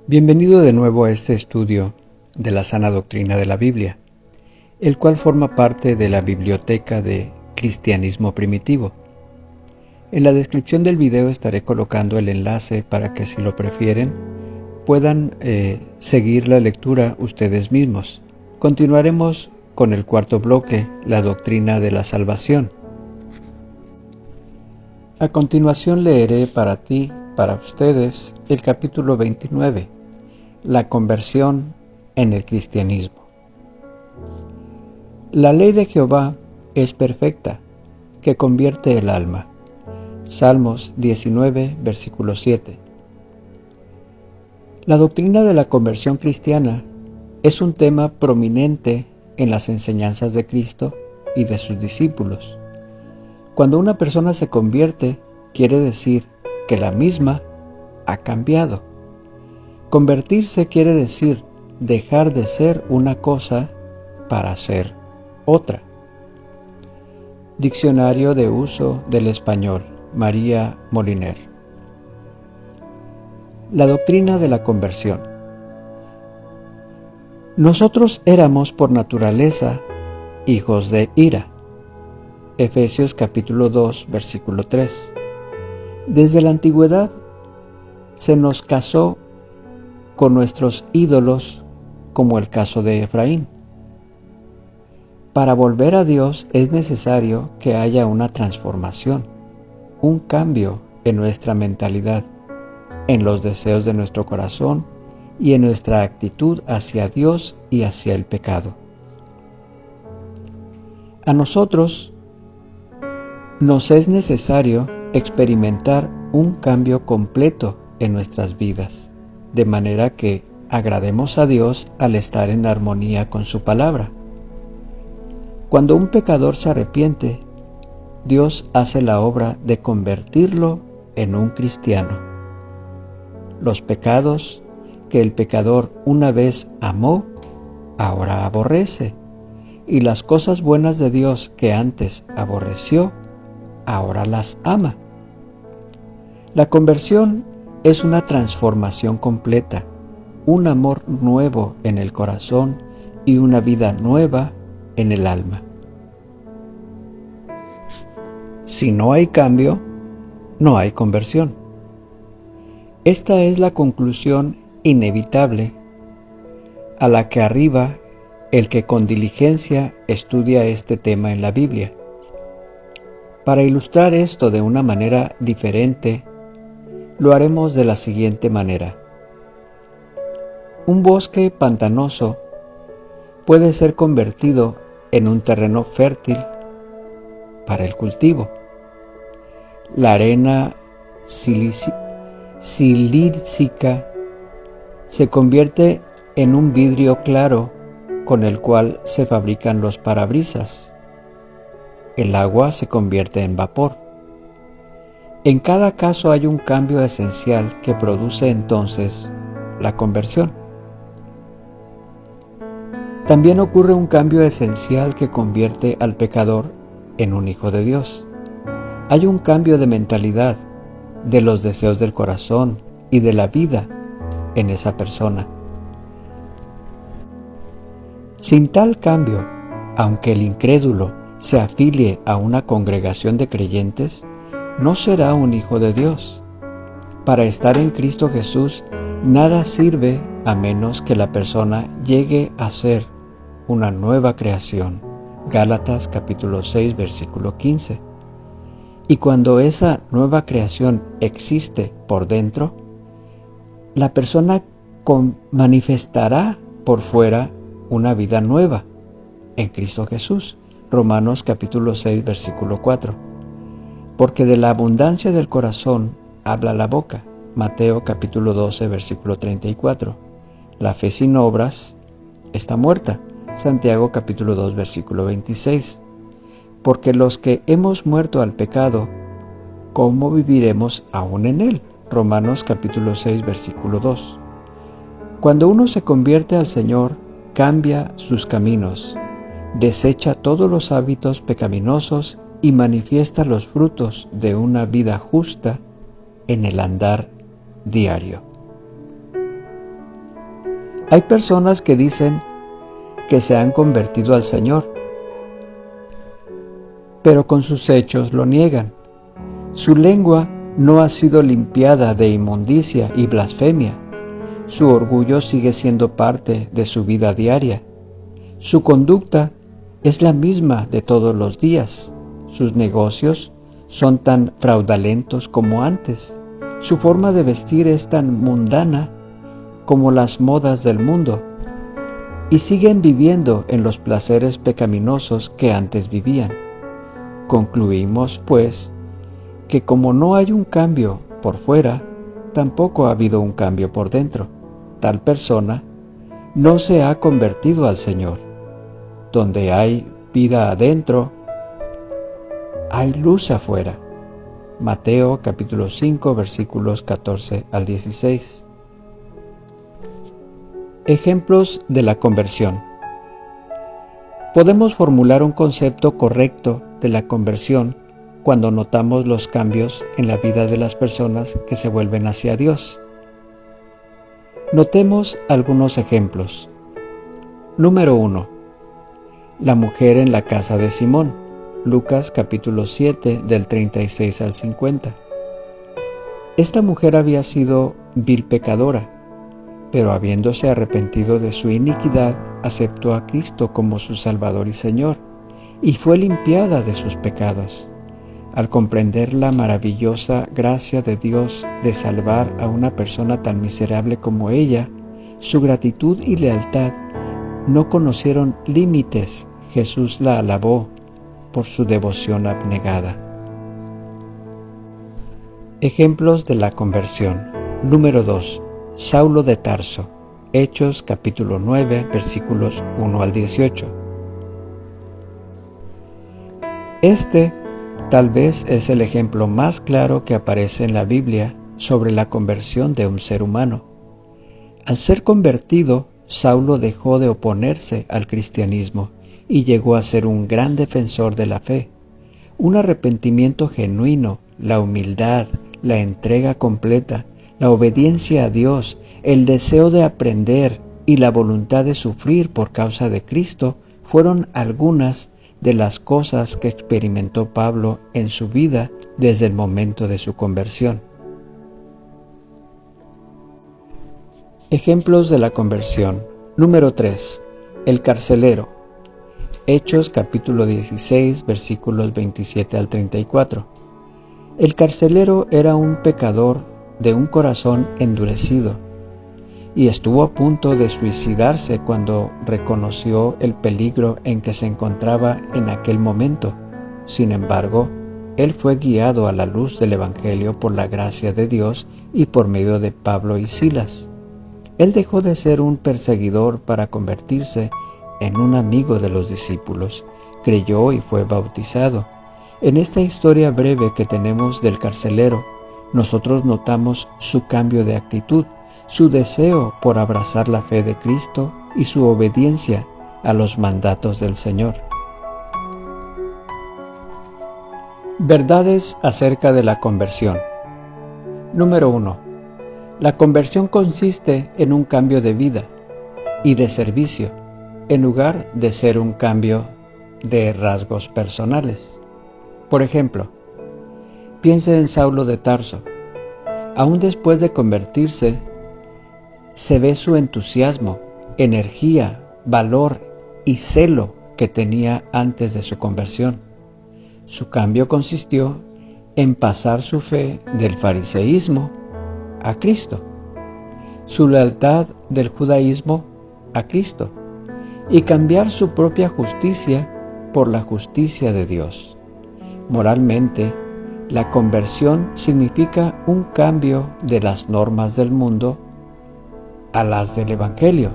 Bienvenido de nuevo a este estudio de la sana doctrina de la Biblia, el cual forma parte de la biblioteca de Cristianismo Primitivo. En la descripción del video estaré colocando el enlace para que, si lo prefieren, puedan seguir la lectura ustedes mismos. Continuaremos con el cuarto bloque, la doctrina de la salvación. A continuación leeré para ustedes, el capítulo 29, la conversión en el cristianismo. La ley de Jehová es perfecta, que convierte el alma. Salmos 19, versículo 7. La doctrina de la conversión cristiana es un tema prominente en las enseñanzas de Cristo y de sus discípulos. Cuando una persona se convierte, quiere decir que la misma ha cambiado. Convertirse quiere decir dejar de ser una cosa para ser otra. Diccionario de uso del español, María Moliner. La doctrina de la conversión. Nosotros éramos por naturaleza hijos de ira. Efesios capítulo 2, versículo 3. Desde la antigüedad se nos casó con nuestros ídolos, como el caso de Efraín. Para volver a Dios es necesario que haya una transformación, un cambio en nuestra mentalidad, en los deseos de nuestro corazón y en nuestra actitud hacia Dios y hacia el pecado. A nosotros nos es necesario experimentar un cambio completo en nuestras vidas, de manera que agrademos a Dios al estar en armonía con su palabra. Cuando un pecador se arrepiente, Dios hace la obra de convertirlo en un cristiano. Los pecados que el pecador una vez amó, ahora aborrece, y las cosas buenas de Dios que antes aborreció, ahora las ama. La conversión es una transformación completa, un amor nuevo en el corazón y una vida nueva en el alma. Si no hay cambio, no hay conversión. Esta es la conclusión inevitable a la que arriba el que con diligencia estudia este tema en la Biblia. Para ilustrar esto de una manera diferente, lo haremos de la siguiente manera. Un bosque pantanoso puede ser convertido en un terreno fértil para el cultivo. La arena silícica se convierte en un vidrio claro con el cual se fabrican los parabrisas. El agua se convierte en vapor. En cada caso hay un cambio esencial que produce entonces la conversión. También ocurre un cambio esencial que convierte al pecador en un hijo de Dios. Hay un cambio de mentalidad, de los deseos del corazón y de la vida en esa persona. Sin tal cambio, aunque el incrédulo se afilie a una congregación de creyentes, no será un hijo de Dios. Para estar en Cristo Jesús, nada sirve a menos que la persona llegue a ser una nueva creación. Gálatas capítulo 6, versículo 15. Y cuando esa nueva creación existe por dentro, la persona manifestará por fuera una vida nueva en Cristo Jesús. Romanos capítulo 6, versículo 4. Porque de la abundancia del corazón habla la boca. Mateo capítulo 12, versículo 34. La fe sin obras está muerta. Santiago capítulo 2, versículo 26. Porque los que hemos muerto al pecado, ¿cómo viviremos aún en él? Romanos capítulo 6, versículo 2. Cuando uno se convierte al Señor, cambia sus caminos, desecha todos los hábitos pecaminosos y manifiesta los frutos de una vida justa en el andar diario. Hay personas que dicen que se han convertido al Señor, pero con sus hechos lo niegan. Su lengua no ha sido limpiada de inmundicia y blasfemia. Su orgullo sigue siendo parte de su vida diaria. Su conducta es la misma de todos los días. Sus negocios son tan fraudulentos como antes. Su forma de vestir es tan mundana como las modas del mundo. Y siguen viviendo en los placeres pecaminosos que antes vivían. Concluimos, pues, que como no hay un cambio por fuera, tampoco ha habido un cambio por dentro. Tal persona no se ha convertido al Señor. Donde hay vida adentro, hay luz afuera. Mateo capítulo 5 versículos 14 al 16. Ejemplos de la conversión. Podemos formular un concepto correcto de la conversión cuando notamos los cambios en la vida de las personas que se vuelven hacia Dios. Notemos algunos ejemplos. Número 1. La mujer en la casa de Simón. Lucas capítulo 7 del 36 al 50. Esta mujer había sido vil pecadora, pero habiéndose arrepentido de su iniquidad, aceptó a Cristo como su Salvador y Señor, y fue limpiada de sus pecados. Al comprender la maravillosa gracia de Dios de salvar a una persona tan miserable como ella, su gratitud y lealtad no conocieron límites. Jesús la alabó por su devoción abnegada. Ejemplos de la conversión. Número 2. Saulo de Tarso. Hechos capítulo 9 versículos 1 al 18. Este tal vez es el ejemplo más claro que aparece en la Biblia sobre la conversión de un ser humano. Al ser convertido, Saulo dejó de oponerse al cristianismo y llegó a ser un gran defensor de la fe. Un arrepentimiento genuino, la humildad, la entrega completa, la obediencia a Dios, el deseo de aprender y la voluntad de sufrir por causa de Cristo fueron algunas de las cosas que experimentó Pablo en su vida desde el momento de su conversión. Ejemplos de la conversión. Número 3. El carcelero. Hechos capítulo 16 versículos 27 al 34. El carcelero era un pecador de un corazón endurecido y estuvo a punto de suicidarse cuando reconoció el peligro en que se encontraba en aquel momento. Sin embargo, él fue guiado a la luz del Evangelio por la gracia de Dios y por medio de Pablo y Silas. Él dejó de ser un perseguidor para convertirse en un amigo de los discípulos. Creyó y fue bautizado. En esta historia breve que tenemos del carcelero, nosotros notamos su cambio de actitud, su deseo por abrazar la fe de Cristo y su obediencia a los mandatos del Señor. Verdades acerca de la conversión. Número 1. La conversión consiste en un cambio de vida y de servicio, en lugar de ser un cambio de rasgos personales. Por ejemplo, piense en Saulo de Tarso. Aún después de convertirse, se ve su entusiasmo, energía, valor y celo que tenía antes de su conversión. Su cambio consistió en pasar su fe del fariseísmo a Cristo, su lealtad del judaísmo a Cristo, y cambiar su propia justicia por la justicia de Dios. Moralmente, la conversión significa un cambio de las normas del mundo a las del Evangelio.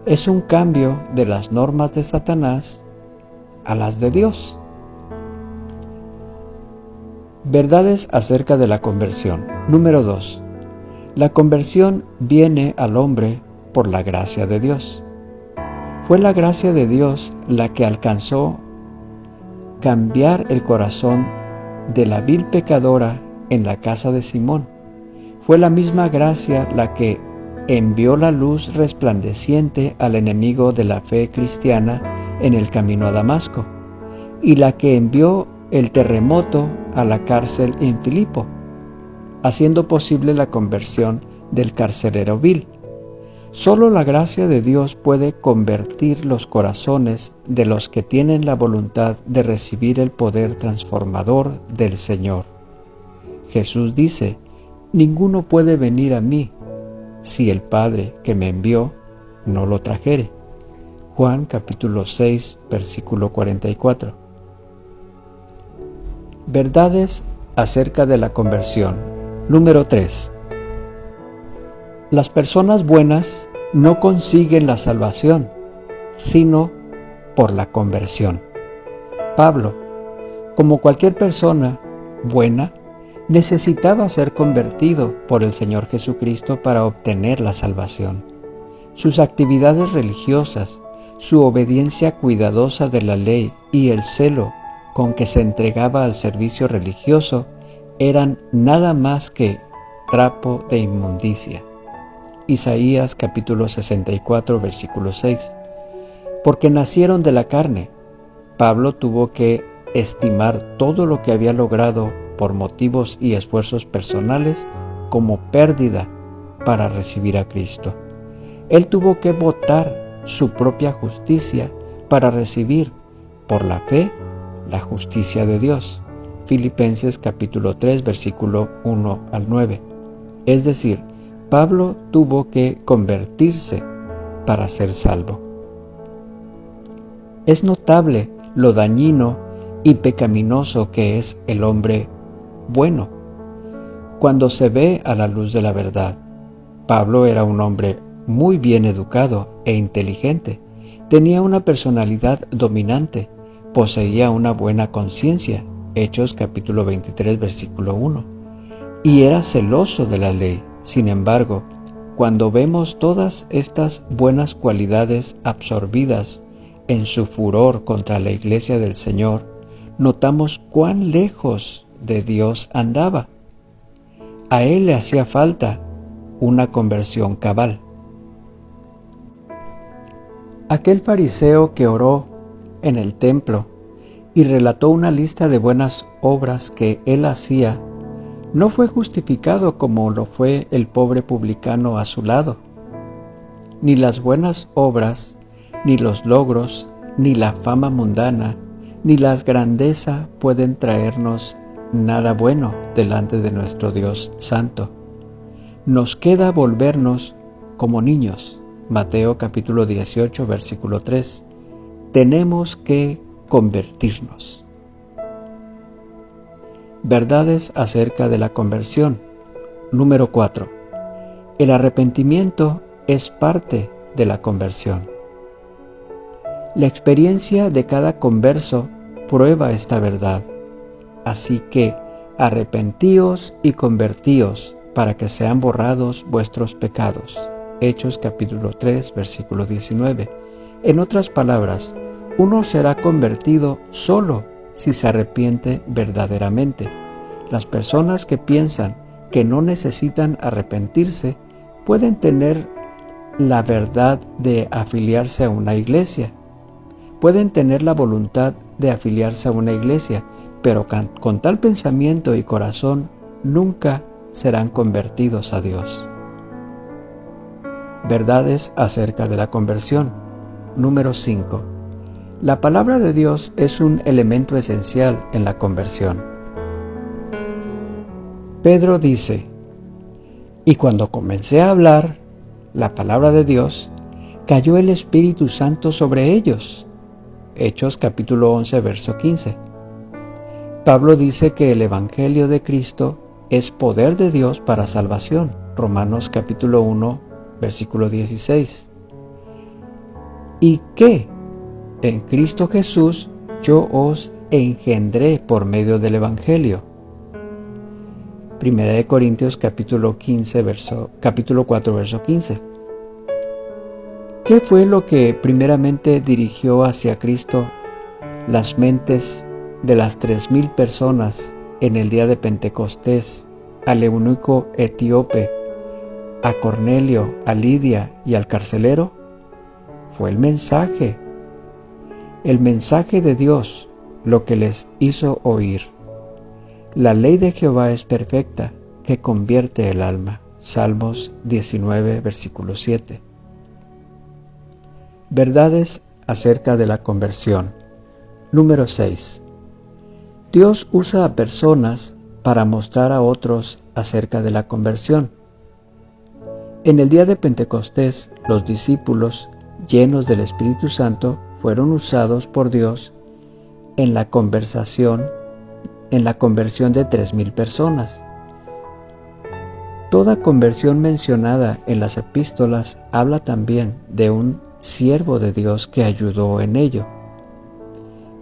Es un cambio de las normas de Satanás a las de Dios. Verdades acerca de la conversión. Número 2. La conversión viene al hombre por la gracia de Dios. Fue la gracia de Dios la que alcanzó cambiar el corazón de la vil pecadora en la casa de Simón. Fue la misma gracia la que envió la luz resplandeciente al enemigo de la fe cristiana en el camino a Damasco, y la que envió el terremoto a la cárcel en Filipo, haciendo posible la conversión del carcelero vil. Solo la gracia de Dios puede convertir los corazones de los que tienen la voluntad de recibir el poder transformador del Señor. Jesús dice: ninguno puede venir a mí si el Padre que me envió no lo trajere. Juan capítulo 6, versículo 44. Verdades acerca de la conversión. Número 3. Las personas buenas no consiguen la salvación, sino por la conversión. Pablo, como cualquier persona buena, necesitaba ser convertido por el Señor Jesucristo para obtener la salvación. Sus actividades religiosas, su obediencia cuidadosa de la ley y el celo con que se entregaba al servicio religioso eran nada más que trapo de inmundicia. Isaías capítulo 64, versículo 6. Porque nacieron de la carne. Pablo tuvo que estimar todo lo que había logrado por motivos y esfuerzos personales como pérdida para recibir a Cristo. Él tuvo que votar su propia justicia para recibir, por la fe, la justicia de Dios. Filipenses capítulo 3, versículo 1 al 9. Es decir, Pablo tuvo que convertirse para ser salvo. Es notable lo dañino y pecaminoso que es el hombre bueno cuando se ve a la luz de la verdad. Pablo era un hombre muy bien educado e inteligente, tenía una personalidad dominante, poseía una buena conciencia, Hechos capítulo 23, versículo 1, y era celoso de la ley. Sin embargo, cuando vemos todas estas buenas cualidades absorbidas en su furor contra la iglesia del Señor, notamos cuán lejos de Dios andaba. A él le hacía falta una conversión cabal. Aquel fariseo que oró en el templo y relató una lista de buenas obras que él hacía, no fue justificado como lo fue el pobre publicano a su lado. Ni las buenas obras, ni los logros, ni la fama mundana, ni las grandezas pueden traernos nada bueno delante de nuestro Dios Santo. Nos queda volvernos como niños. Mateo capítulo 18, versículo 3. Tenemos que convertirnos. Verdades acerca de la conversión. Número 4. El arrepentimiento es parte de la conversión. La experiencia de cada converso prueba esta verdad. Así que arrepentíos y convertíos para que sean borrados vuestros pecados. Hechos capítulo 3, versículo 19. En otras palabras, uno será convertido solo si se arrepiente verdaderamente. Las personas que piensan que no necesitan arrepentirse pueden tener la verdad de afiliarse a una iglesia. Pueden tener la voluntad de afiliarse a una iglesia, pero con tal pensamiento y corazón nunca serán convertidos a Dios. Verdades acerca de la conversión. Número 5. La palabra de Dios es un elemento esencial en la conversión. Pedro dice: y cuando comencé a hablar la palabra de Dios, cayó el Espíritu Santo sobre ellos. Hechos capítulo 11, verso 15. Pablo dice que el Evangelio de Cristo es poder de Dios para salvación. Romanos capítulo 1, versículo 16. Y que en Cristo Jesús yo os engendré por medio del Evangelio. Primera de Corintios capítulo 4, verso 15. ¿Qué fue lo que primeramente dirigió hacia Cristo las mentes de las 3,000 personas en el día de Pentecostés al eunuco etíope a Cornelio, a Lidia y al carcelero? Fue el mensaje de Dios lo que les hizo oír. La ley de Jehová es perfecta, que convierte el alma. Salmos 19, versículo 7. Verdades acerca de la conversión. Número 6. Dios usa a personas para mostrar a otros acerca de la conversión. En el día de Pentecostés, los discípulos, llenos del Espíritu Santo, fueron usados por Dios en la conversión de 3,000 personas. Toda conversión mencionada en las epístolas habla también de un siervo de Dios que ayudó en ello.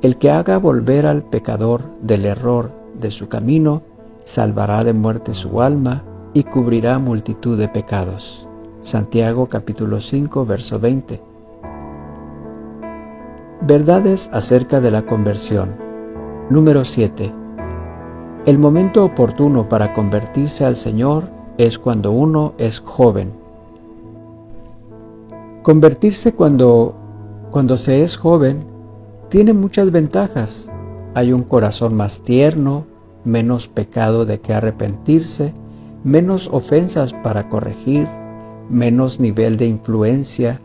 El que haga volver al pecador del error de su camino, salvará de muerte su alma y cubrirá multitud de pecados. Santiago capítulo 5, verso 20. Verdades acerca de la conversión. Número 7. El momento oportuno para convertirse al Señor es cuando uno es joven. Convertirse cuando se es joven tiene muchas ventajas. Hay un corazón más tierno, menos pecado de que arrepentirse, menos ofensas para corregir, menos nivel de influencia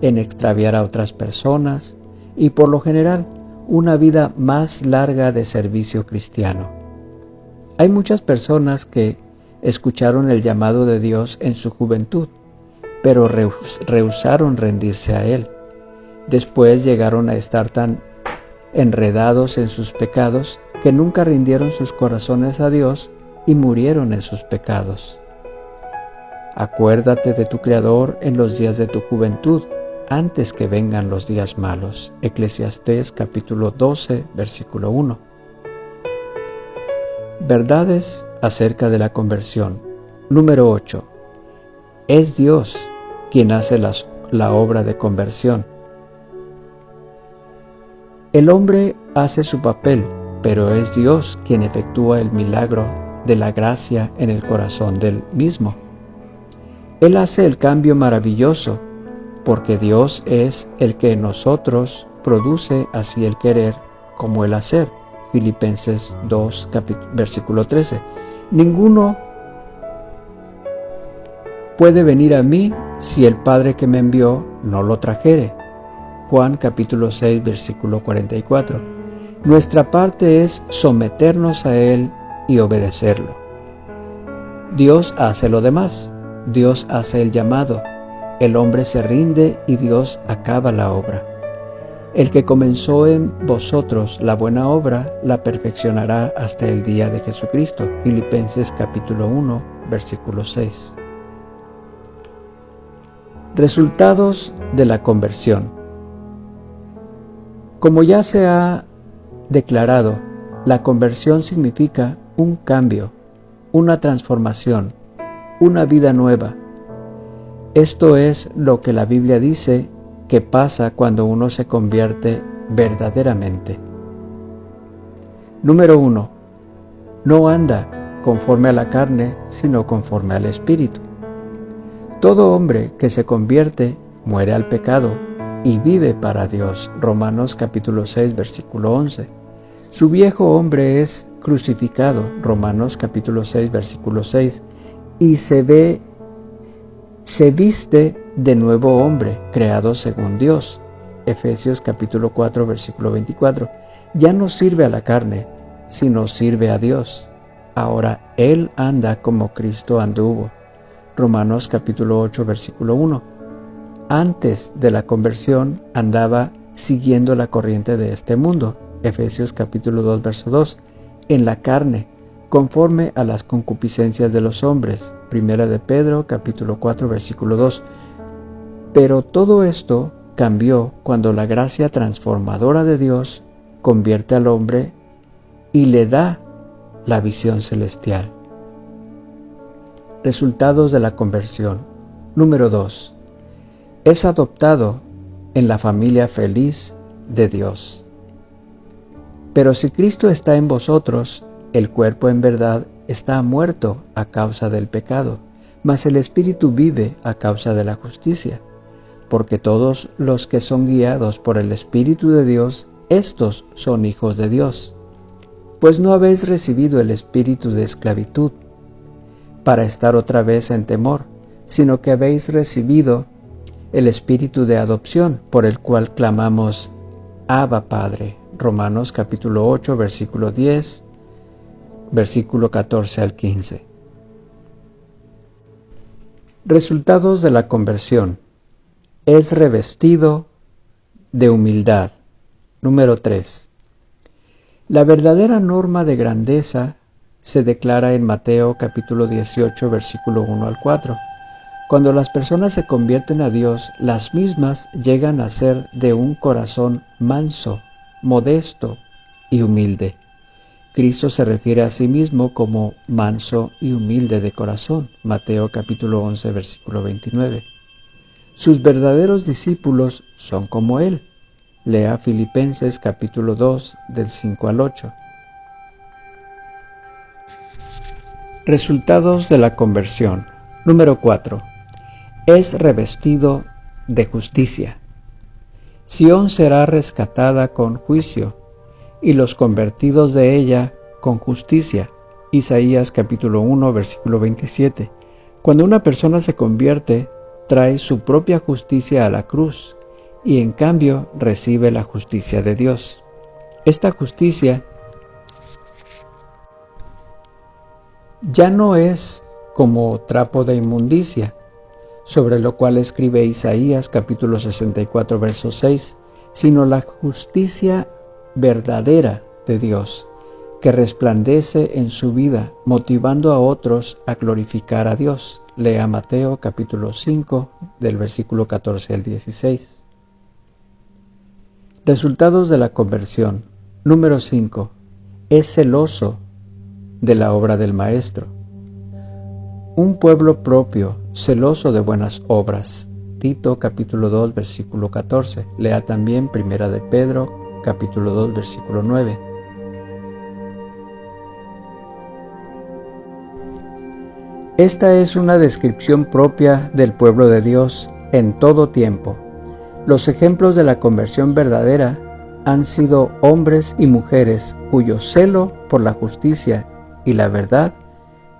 en extraviar a otras personas y por lo general una vida más larga de servicio cristiano. Hay muchas personas que escucharon el llamado de Dios en su juventud, pero rehusaron rendirse a Él. Después llegaron a estar tan enredados en sus pecados que nunca rindieron sus corazones a Dios y murieron en sus pecados. Acuérdate de tu Creador en los días de tu juventud, antes que vengan los días malos. Eclesiastés capítulo 12, versículo 1. Verdades acerca de la conversión. Número 8. Es Dios quien hace la obra de conversión. El hombre hace su papel, pero es Dios quien efectúa el milagro de la gracia en el corazón del mismo. Él hace el cambio maravilloso, porque Dios es el que en nosotros produce así el querer como el hacer. Filipenses 2, versículo 13. Ninguno puede venir a mí si el Padre que me envió no lo trajere. Juan capítulo 6, versículo 44. Nuestra parte es someternos a Él y obedecerlo. Dios hace lo demás. Dios hace el llamado. El hombre se rinde y Dios acaba la obra. El que comenzó en vosotros la buena obra, la perfeccionará hasta el día de Jesucristo. Filipenses capítulo 1, versículo 6. Resultados de la conversión. Como ya se ha declarado, la conversión significa un cambio, una transformación, una vida nueva. Esto es lo que la Biblia dice que pasa cuando uno se convierte verdaderamente. Número 1. No anda conforme a la carne, sino conforme al Espíritu. Todo hombre que se convierte muere al pecado y vive para Dios. Romanos capítulo 6, versículo 11. Su viejo hombre es crucificado. Romanos capítulo 6, versículo 6. Y se viste de nuevo hombre, creado según Dios. Efesios capítulo 4, versículo 24. Ya no sirve a la carne, sino sirve a Dios. Ahora él anda como Cristo anduvo. Romanos capítulo 8, versículo 1. Antes de la conversión andaba siguiendo la corriente de este mundo. Efesios capítulo 2, verso 2. En la carne, conforme a las concupiscencias de los hombres. Primera de Pedro capítulo 4, versículo 2. Pero todo esto cambió cuando la gracia transformadora de Dios convierte al hombre y le da la visión celestial. Resultados de la conversión. Número 2. Es adoptado en la familia feliz de Dios. Pero si Cristo está en vosotros, el cuerpo en verdad está muerto a causa del pecado, mas el Espíritu vive a causa de la justicia, porque todos los que son guiados por el Espíritu de Dios, éstos son hijos de Dios. Pues no habéis recibido el espíritu de esclavitud, para estar otra vez en temor, sino que habéis recibido el espíritu de adopción, por el cual clamamos, Abba Padre. Romanos capítulo 8, versículo 10, versículo 14 al 15. Resultados de la conversión. Es revestido de humildad. Número 3. La verdadera norma de grandeza se declara en Mateo capítulo 18, versículo 1 al 4. Cuando las personas se convierten a Dios, las mismas llegan a ser de un corazón manso, modesto y humilde. Cristo se refiere a sí mismo como manso y humilde de corazón. Mateo capítulo 11, versículo 29. Sus verdaderos discípulos son como Él. Lea Filipenses capítulo 2, del 5 al 8. Resultados de la conversión. Número 4. Es revestido de justicia. Sión será rescatada con juicio, y los convertidos de ella con justicia. Isaías capítulo 1, versículo 27. Cuando una persona se convierte, trae su propia justicia a la cruz, y en cambio recibe la justicia de Dios. Esta justicia ya no es como trapo de inmundicia, sobre lo cual escribe Isaías capítulo 64, verso 6, sino la justicia verdadera de Dios, que resplandece en su vida, motivando a otros a glorificar a Dios. Lea Mateo capítulo 5, del versículo 14 al 16. Resultados de la conversión. Número 5. Es celoso de la obra del Maestro. Un pueblo propio, celoso de buenas obras. Tito capítulo 2, versículo 14. Lea también Primera de Pedro capítulo 2, versículo 9. Esta es una descripción propia del pueblo de Dios en todo tiempo. Los ejemplos de la conversión verdadera han sido hombres y mujeres cuyo celo por la justicia y la verdad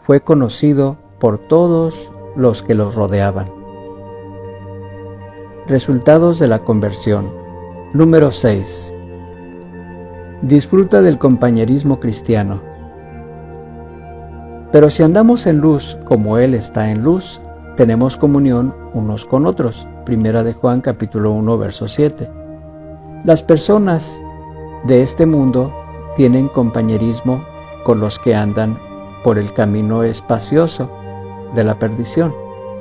fue conocido por todos los que los rodeaban. Resultados de la conversión. Número 6. Disfruta del compañerismo cristiano. Pero si andamos en luz como Él está en luz, tenemos comunión unos con otros. Primera de Juan capítulo 1, verso 7. Las personas de este mundo tienen compañerismo con los que andan por el camino espacioso de la perdición.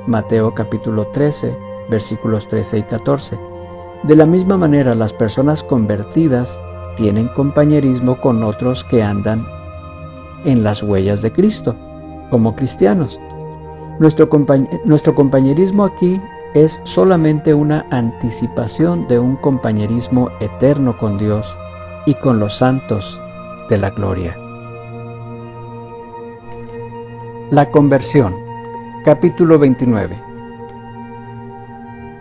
Mateo capítulo 13, versículos 13 y 14. De la misma manera, las personas convertidas tienen compañerismo con otros que andan en las huellas de Cristo, como cristianos. Nuestro compañerismo aquí es solamente una anticipación de un compañerismo eterno con Dios y con los santos de la gloria. La conversión, capítulo 29.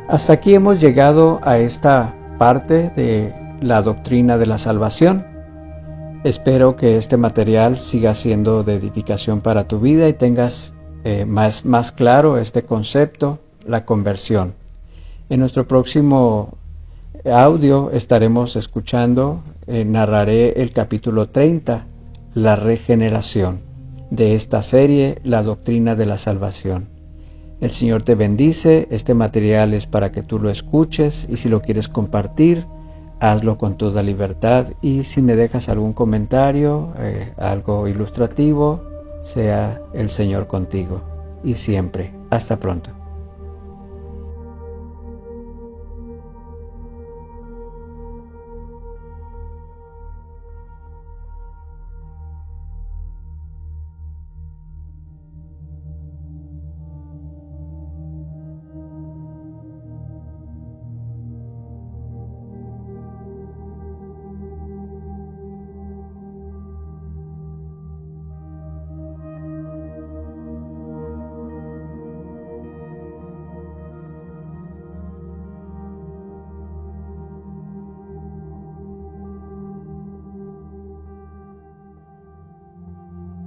Hasta aquí hemos llegado a esta parte de la doctrina de la salvación. Espero que este material siga siendo de edificación para tu vida y tengas más claro este concepto, la conversión. En nuestro próximo audio estaremos escuchando, narraré el capítulo 30, la regeneración, de esta serie, la doctrina de la salvación. El Señor te bendice. Este material es para que tú lo escuches y si lo quieres compartir, hazlo con toda libertad, y si me dejas algún comentario, algo ilustrativo, sea el Señor contigo y siempre. Hasta pronto.